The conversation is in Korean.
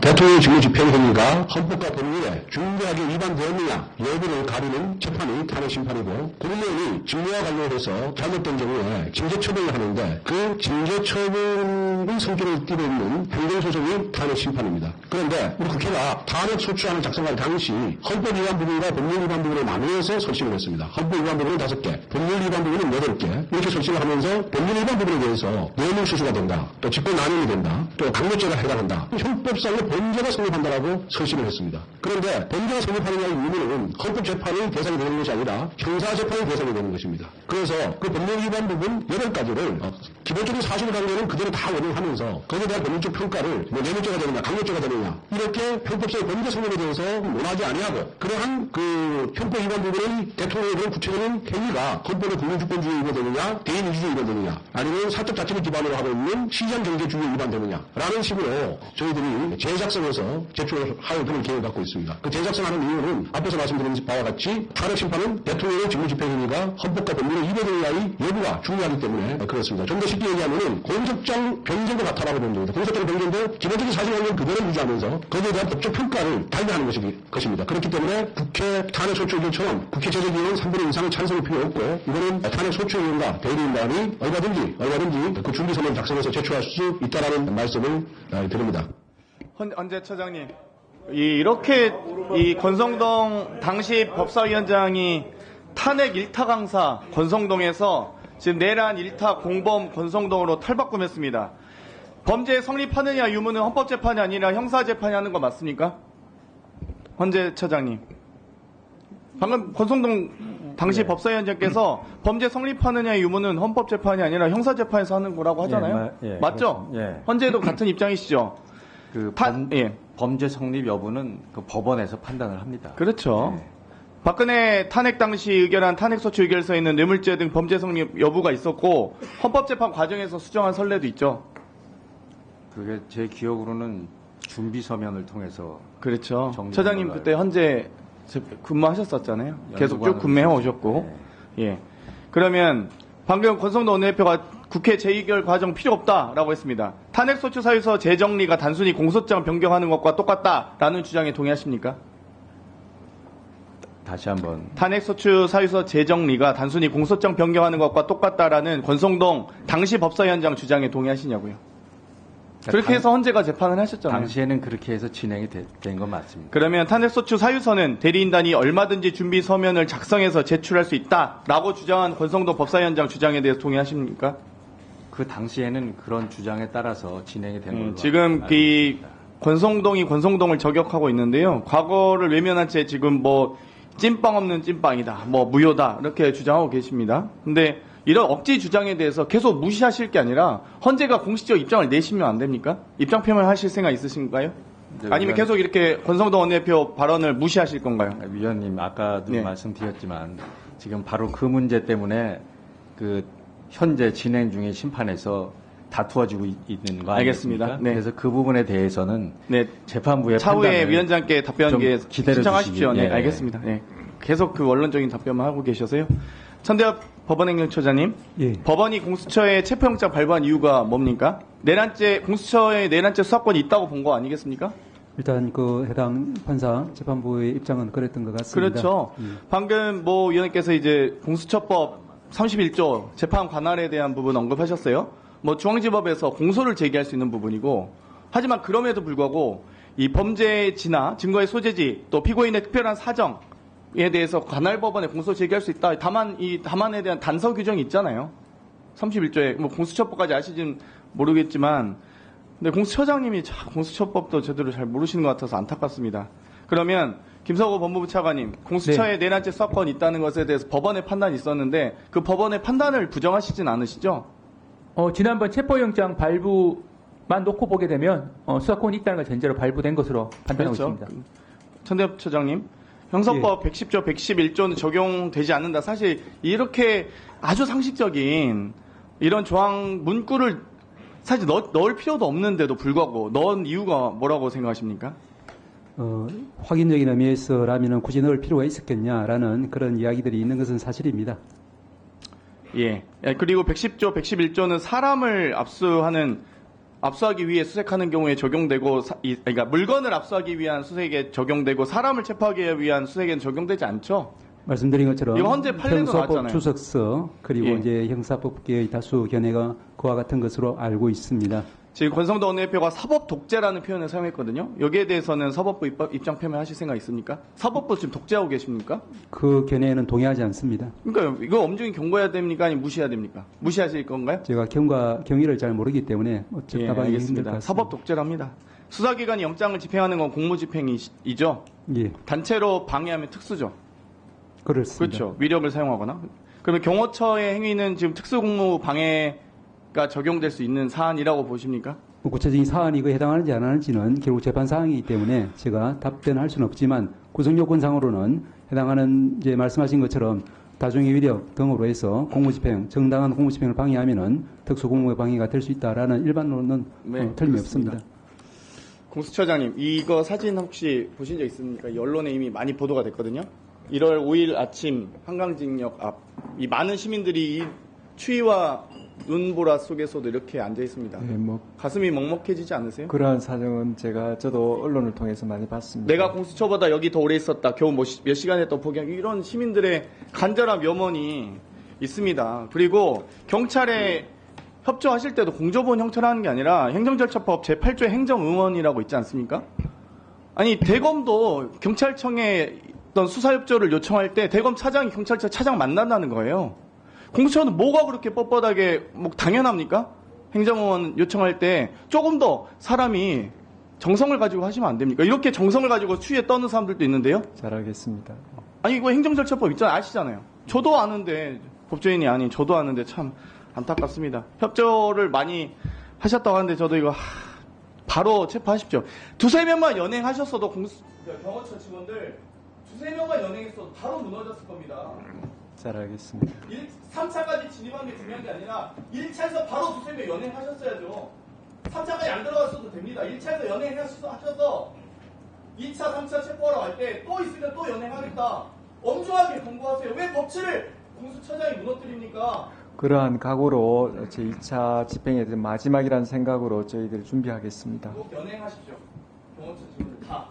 대통령 직무 집행 행위가 헌법과 법률에 중대하게 위반되었느냐 여부를 가리는 재판이 탄핵 심판이고, 국무원이 직무와 관련해서 잘못된 경우에 징계 처벌을 하는데 그 징계 처벌의 성격을 띠고 있는 행정소송이 탄핵 심판입니다. 그런데 우리 국회가 탄핵 소추안을 작성할 당시 헌법 위반 부분과 법률 위반 부분을 나누어서 설치를 했습니다. 헌법 위반 부분은 5개, 법률 위반 부분은 8개 이렇게 설치를 하면서 법률 위반 부분에 대해서 뇌물수수가 된다, 또 직권남용이 된다, 또 강요죄가 해당한다, 형법상의 범죄가 성립한다라고 설치를 했습니다. 그런데 범죄가 성립하느냐의 의미는 헌법재판의 대상이 되는 것이 아니라 형사재판의 대상이 되는 것입니다. 그래서 그 법률 위반 부분 8가지를 기본적인 사실관계는 그대로 다 원용하면서 거기에 대한 법률적 평가를 뇌물죄가 되느냐 강요죄가 되느냐 이렇게 형법상의 범죄 성립에 대해서 논하지 아니하고, 그러한 그 형법 위반 부분의 대통령에 대한 구체적인 행위가 헌법의 국민주권주의에 위반되느냐 대의민주주의에 위반되느냐 아니면 사적 자치를 기반으로 하고 있는 시장경제주의에 위반되느냐 라는 식으로 저희들이 제작성에서 제출할 그런 계획을 갖고 있습니다. 그 제작성하는 이유는 앞에서 말씀드린 바와 같이 탄핵 심판은 대통령의 직무집행행위가 헌법과 법률에 위반되느냐의 여부가 중요하기 때문에 그렇습니다. 좀 더 쉽게 얘기하면 공소장 변경과 같다라고 보면 됩니다. 공소장 변경도 기본적인 사실관계를 그대로 유지하면서 거기에 대한 법적 평가를 달리하는 것입니다. 그렇기 때문에 국회 탄핵 소추 의견처럼 국회 제적위원 3분의 2 이상의 찬성이 필요 없고, 이거는 탄핵 소추 의원과 대리인단이 얼마든지 그 준비서면 작성해서 제출할 수 있다라는 말씀을 드립니다. 헌재 처장님, 이렇게 이 권성동 당시 법사위원장이 탄핵 일타 강사 권성동에서 지금 내란 일타 공범 권성동으로 탈바꿈했습니다. 범죄 성립하느냐 유무는 헌법재판이 아니라 형사재판이 하는 거 맞습니까? 헌재 처장님. 방금 권성동 당시 법사위원장께서 범죄 성립하느냐의 유무는 헌법재판이 아니라 형사재판에서 하는 거라고 하잖아요. 맞죠? 헌재도 같은 입장이시죠? 범죄 성립 여부는 그 법원에서 판단을 합니다. 그렇죠. 박근혜 탄핵 당시 의결한 탄핵소추 의결서에 있는 뇌물죄 등 범죄 성립 여부가 있었고, 헌법재판 과정에서 수정한 선례도 있죠. 그게 제 기억으로는 준비 서면을 통해서. 그렇죠. 처장님 그때 헌재 근무하셨었잖아요. 계속 쭉 근무해 오셨고. 예. 그러면 방금 권성동 원내대표가 국회 재의결 과정 필요 없다라고 했습니다. 탄핵소추 사유서 재정리가 단순히 공소장 변경하는 것과 똑같다라는 주장에 동의하십니까? 다시 한번. 탄핵소추 사유서 재정리가 단순히 공소장 변경하는 것과 똑같다라는 권성동 당시 법사위원장 주장에 동의하시냐고요? 그렇게 해서 헌재가 재판을 하셨잖아요. 당시에는 그렇게 해서 진행이 된 건 맞습니다. 그러면 탄핵소추 사유서는 대리인단이 얼마든지 준비 서면을 작성해서 제출할 수 있다라고 주장한 권성동 법사위원장 주장에 대해서 동의하십니까? 그 당시에는 그런 주장에 따라서 진행이 된 걸로 지금 이 권성동을 저격하고 있는데요. 과거를 외면한 채 지금 뭐 찐빵 없는 찐빵이다, 뭐 무효다 이렇게 주장하고 계십니다. 근데 이런 억지 주장에 대해서 계속 무시하실 게 아니라 헌재가 공식적 입장을 내시면 안 됩니까? 입장 표명하실 생각 있으신가요? 아니면 계속 이렇게 권성동 원내대표 발언을 무시하실 건가요? 위원님, 아까도 말씀드렸지만 지금 바로 그 문제 때문에 그 현재 진행 중인 심판에서 다투어지고 있는 거 알겠습니다. 아니겠습니까? 그래서 그 부분에 대해서는 재판부의 차후에 위원장께 답변 신청하십시오. 주시기. 알겠습니다. 계속 그 원론적인 답변만 하고 계셔서요. 천대엽 법원행정처장님, 법원이 공수처에 체포영장 발부한 이유가 뭡니까? 공수처에 내란죄 수사권이 있다고 본 거 아니겠습니까? 일단 그 해당 판사 재판부의 입장은 그랬던 것 같습니다. 그렇죠. 방금 위원님께서 이제 공수처법 31조 재판 관할에 대한 부분 언급하셨어요. 중앙지법에서 공소를 제기할 수 있는 부분이고, 하지만 그럼에도 불구하고 이 범죄의 진화, 증거의 소재지, 또 피고인의 특별한 사정에 대해서 관할법원에 공소 제기할 수 있다. 다만 이 다만에 대한 단서 규정이 있잖아요. 31조에 공수처법까지 아시진 모르겠지만, 근데 공수처장님이 공수처법도 제대로 잘 모르시는 것 같아서 안타깝습니다. 그러면 김석호 법무부 차관님, 공수처에 내란죄 수사권이 있다는 것에 대해서 법원의 판단이 있었는데 그 법원의 판단을 부정하시진 않으시죠? 지난번 체포영장 발부만 놓고 보게 되면 수사권이 있다는 걸 전제로 발부된 것으로 판단하고 있습니다. 천대엽 처장님, 형사법 110조, 111조는 적용되지 않는다. 사실 이렇게 아주 상식적인 이런 조항 문구를 사실 넣을 필요도 없는데도 불구하고 넣은 이유가 뭐라고 생각하십니까? 확인적인 의미에서라면 굳이 넣을 필요가 있었겠냐라는 그런 이야기들이 있는 것은 사실입니다. 그리고 110조, 111조는 사람을 압수하는 압수하기 위해 수색하는 경우에 적용되고 그러니까 물건을 압수하기 위한 수색에 적용되고 사람을 체포하기 위한 수색에는 적용되지 않죠. 말씀드린 것처럼 이거 헌재 판례도 형사법 나왔잖아요. 주석서 그리고 예. 이제 형사법계의 다수 견해가 그와 같은 것으로 알고 있습니다. 지금 권성도 원내대표가 사법 독재라는 표현을 사용했거든요. 여기에 대해서는 사법부 입장 표명하실 생각 있습니까? 사법부 지금 독재하고 계십니까? 그 견해에는 동의하지 않습니다. 그러니까 이거 엄중히 경고해야 됩니까? 아니면 무시해야 됩니까? 무시하실 건가요? 제가 경위를 잘 모르기 때문에 예, 답하기 힘들 것 알겠습니다. 같습니다. 사법 독재랍니다. 수사기관이 영장을 집행하는 건 공무집행이죠. 예, 단체로 방해하면 특수죠. 그렇습니다. 그렇죠. 위력을 사용하거나. 그러면 경호처의 행위는 지금 특수공무 방해가 적용될 수 있는 사안이라고 보십니까? 뭐 구체적인 사안이 그 해당하는지 안 하는지는 결국 재판 사항이기 때문에 제가 답변할 수는 없지만 구성요건상으로는 해당하는 이제 말씀하신 것처럼 다중의 위력 등으로 해서 공무집행, 정당한 공무집행을 방해하면은 특수공무의 방해가 될 수 있다라는 일반론은 네, 틀림없습니다. 공수처장님, 이거 사진 혹시 보신 적 있습니까? 이 언론에 이미 많이 보도가 됐거든요. 1월 5일 아침 한강직역 앞, 이 많은 시민들이 이 추위와 눈보라 속에서도 이렇게 앉아 있습니다. 네, 뭐 가슴이 먹먹해지지 않으세요? 그러한 사정은 저도 언론을 통해서 많이 봤습니다. 내가 공수처보다 여기 더 오래 있었다. 겨우 몇 시간에 또 포기한 이런 시민들의 간절한 염원이 있습니다. 그리고 경찰에 협조하실 때도 공조본 형태로 하는 게 아니라 행정절차법 제8조 행정응원이라고 있지 않습니까? 아니 대검도 경찰청에 어떤 수사협조를 요청할 때 대검 차장이 경찰청 차장 만난다는 거예요. 공수처는 뭐가 그렇게 뻣뻣하게 뭐 당연합니까? 행정응원 요청할 때 조금 더 사람이 정성을 가지고 하시면 안 됩니까? 이렇게 정성을 가지고 추위에 떠는 사람들도 있는데요. 잘하겠습니다. 아니 이거 행정절차법 있잖아요. 아시잖아요. 저도 아는데 법조인이 아닌 저도 아는데 참 안타깝습니다. 협조를 많이 하셨다고 하는데 저도 이거 바로 체포하십시오. 두세 명만 연행하셨어도 경호처 직원들 두세 명만 연행했어도 바로 무너졌을 겁니다. 잘하겠습니다. 3차까지 진입한 게 중요한 게 아니라 1차에서 바로 두세 명 연행하셨어야죠. 3차까지 안 들어갔어도 됩니다. 1차에서 연행하셔서 2차, 3차 체포하러 갈 때 또 있으면 또 연행하겠다. 엄중하게 권고하세요. 왜 법치를 공수처장이 무너뜨립니까? 그러한 각오로 제2차 집행에 대한 마지막이라는 생각으로 저희들 준비하겠습니다. 꼭 연행하십시오. 경호처 직원들 다.